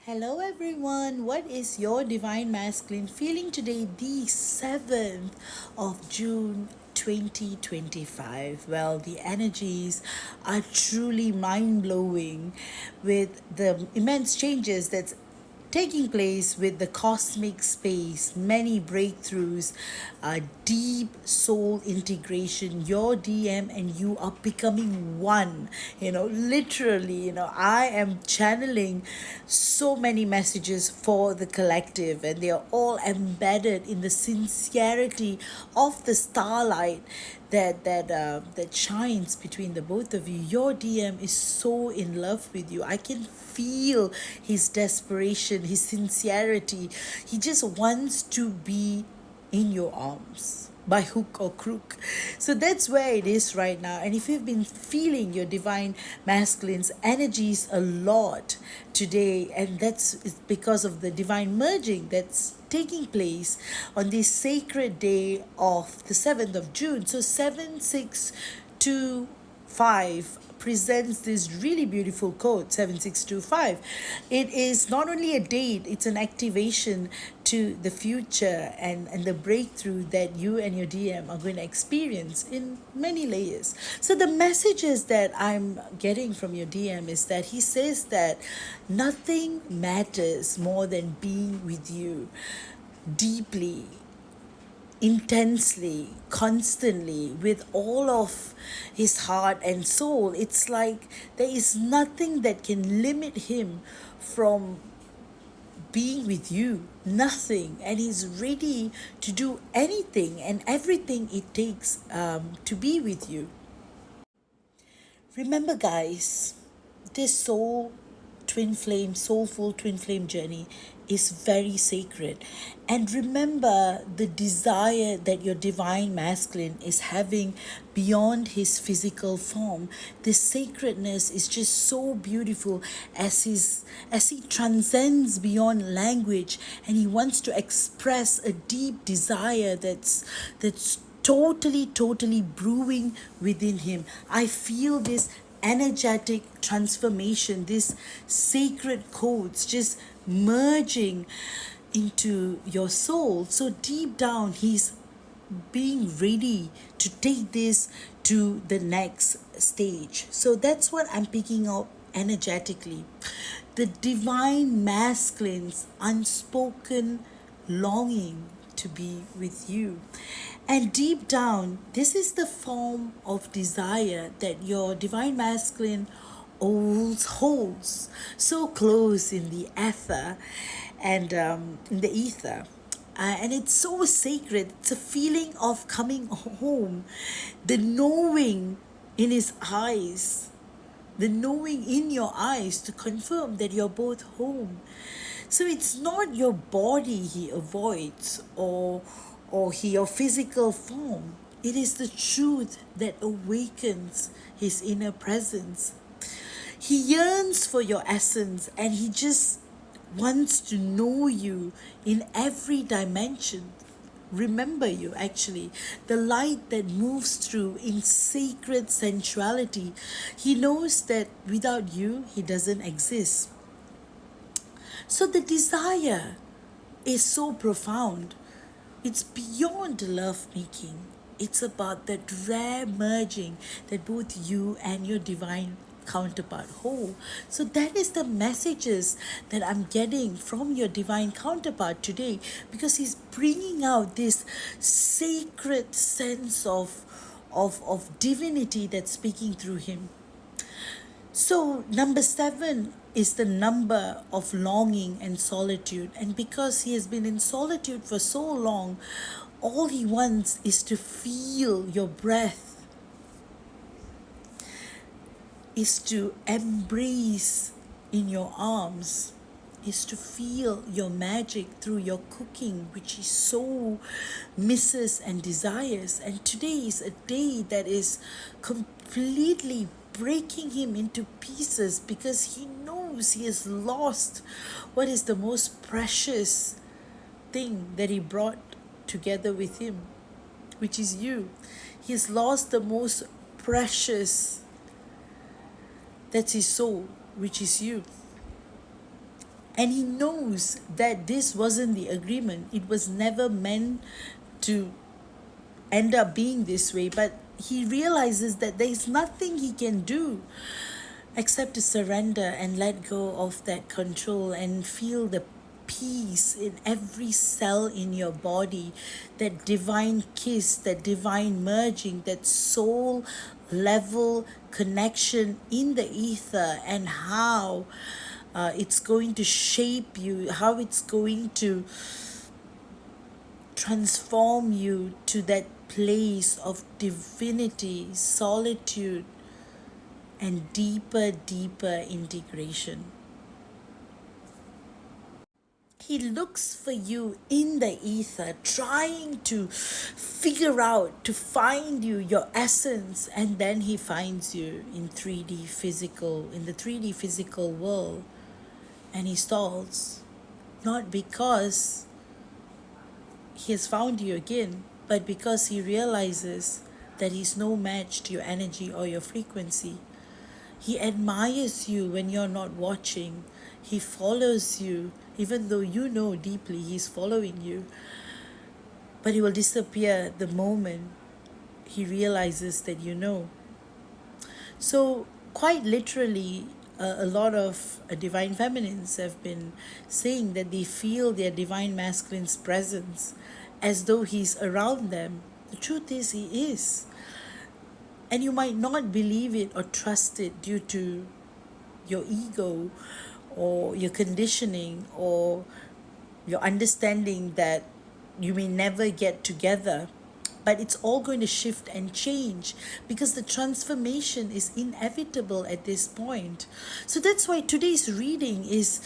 Hello everyone, what is your divine masculine feeling today, the 7th of June 2025? Well, the energies are truly mind blowing with the immense changes that's taking place with the cosmic space, many breakthroughs, deep soul integration. Your DM and you are becoming one. Literally, I am channeling so many messages for the collective, and they are all embedded in the sincerity of the starlight that shines between the both of you. Your DM is so in love with you. I can feel his desperation, his sincerity. He just wants to be in your arms by hook or crook. So that's where it is right now. And if you've been feeling your divine masculine's energies a lot today, and that's because of the divine merging that's taking place on this sacred day of the 7th of June. So 7625 presents this really beautiful code 7625. It is not only a date, it's an activation to the future and the breakthrough that you and your DM are going to experience in many layers. So the messages that I'm getting from your DM is that he says that nothing matters more than being with you deeply, intensely, constantly, with all of his heart and soul. It's like there is nothing that can limit him from being with you. Nothing. And he's ready to do anything and everything it takes to be with you. Remember, guys, this soulful twin flame journey is very sacred. And remember the desire that your divine masculine is having beyond his physical form. This sacredness is just so beautiful as he transcends beyond language, and he wants to express a deep desire that's totally brewing within him. I feel this energetic transformation, this sacred codes just merging into your soul. So deep down, he's being ready to take this to the next stage. So that's what I'm picking up energetically. The divine masculine's unspoken longing to be with you. And deep down, this is the form of desire that your divine masculine holds so close in the ether and in the ether. And it's so sacred. It's a feeling of coming home, the knowing in his eyes, the knowing in your eyes to confirm that you're both home. So it's not your body he avoids, or your physical form. It is the truth that awakens his inner presence. He yearns for your essence, and he just wants to know you in every dimension. Remember you, actually, the light that moves through in sacred sensuality. He knows that without you, he doesn't exist. So the desire is so profound. It's beyond love making. It's about that rare merging that both you and your divine counterpart hold. So that is the messages that I'm getting from your divine counterpart today, because he's bringing out this sacred sense of divinity that's speaking through him. So, number 7 is the number of longing and solitude. And because he has been in solitude for so long, all he wants is to feel your breath, is to embrace in your arms, is to feel your magic through your cooking, which he so misses and desires. And today is a day that is completely breaking him into pieces, because he knows he has lost what is the most precious thing that he brought together with him, which is you. He has lost the most precious, that's his soul, which is you. And he knows that this wasn't the agreement. It was never meant to end up being this way, but he realizes that there is nothing he can do except to surrender and let go of that control and feel the peace in every cell in your body, that divine kiss, that divine merging, that soul level connection in the ether, and how it's going to shape you, how it's going to transform you to that place of divinity, solitude, and deeper, deeper integration. He looks for you in the ether, trying to figure out, to find you, your essence, and then he finds you in 3D physical, in the 3D physical world, and he stalls. Not because he has found you again, but because he realizes that he's no match to your energy or your frequency. He admires you when you're not watching. He follows you, even though you know deeply he's following you. But he will disappear the moment he realizes that you know. So, quite literally, a lot of divine feminines have been saying that they feel their divine masculine's presence as though he's around them. The truth is, he is. And you might not believe it or trust it due to your ego or your conditioning or your understanding that you may never get together. But it's all going to shift and change because the transformation is inevitable at this point. So that's why today's reading is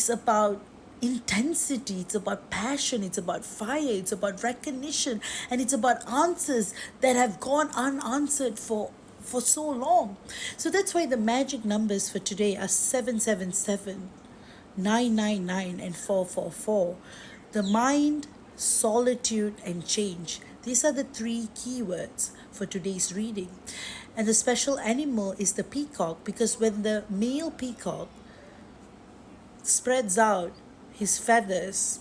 about intensity, it's about passion, it's about fire, it's about recognition, and it's about answers that have gone unanswered for so long. So that's why the magic numbers for today are 777, 999, and 444. The mind, solitude, and change. These are the three keywords for today's reading. And the special animal is the peacock, because when the male peacock spreads out his feathers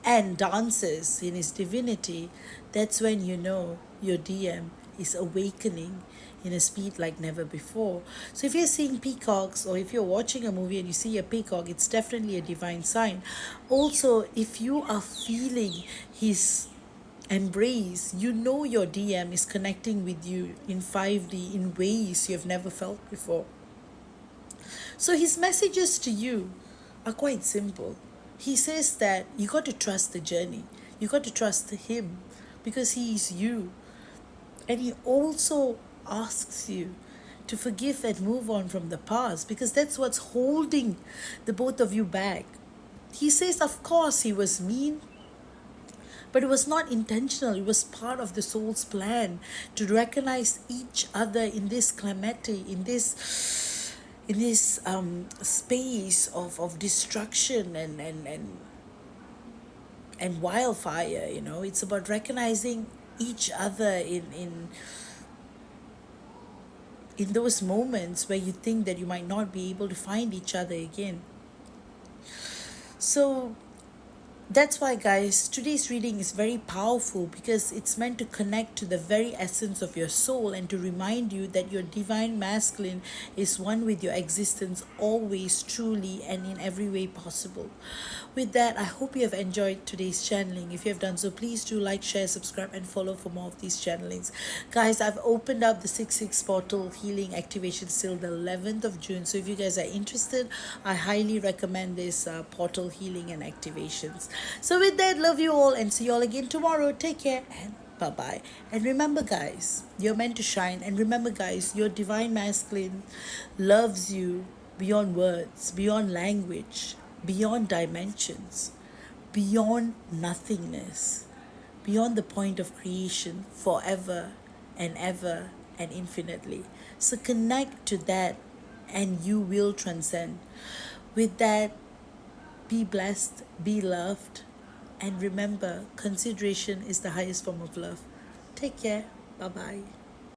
and dances in his divinity, that's when you know your DM is awakening in a speed like never before. So if you're seeing peacocks, or if you're watching a movie and you see a peacock, it's definitely a divine sign. Also, if you are feeling his embrace, you know your DM is connecting with you in 5D in ways you have never felt before. So his messages to you are quite simple. He says that you got to trust the journey. You got to trust him because he is you. And he also asks you to forgive and move on from the past, because that's what's holding the both of you back. He says, of course, he was mean, but it was not intentional. It was part of the soul's plan to recognize each other in this calamity, in this space of destruction and wildfire. You know, it's about recognizing each other in those moments where you think that you might not be able to find each other again. So that's why, guys, today's reading is very powerful because it's meant to connect to the very essence of your soul and to remind you that your divine masculine is one with your existence always, truly, and in every way possible. With that, I hope you have enjoyed today's channeling. If you have done so, please do like, share, subscribe, and follow for more of these channelings. Guys, I've opened up the 6/6 portal healing activation till the 11th of June. So if you guys are interested, I highly recommend this portal healing and activations. So with that, love you all and see you all again tomorrow. Take care and bye-bye. And remember, guys, you're meant to shine. And remember, guys, your divine masculine loves you beyond words, beyond language, beyond dimensions, beyond nothingness, beyond the point of creation, forever and ever and infinitely. So connect to that and you will transcend. With that, be blessed, be loved, and remember, consideration is the highest form of love. Take care. Bye-bye.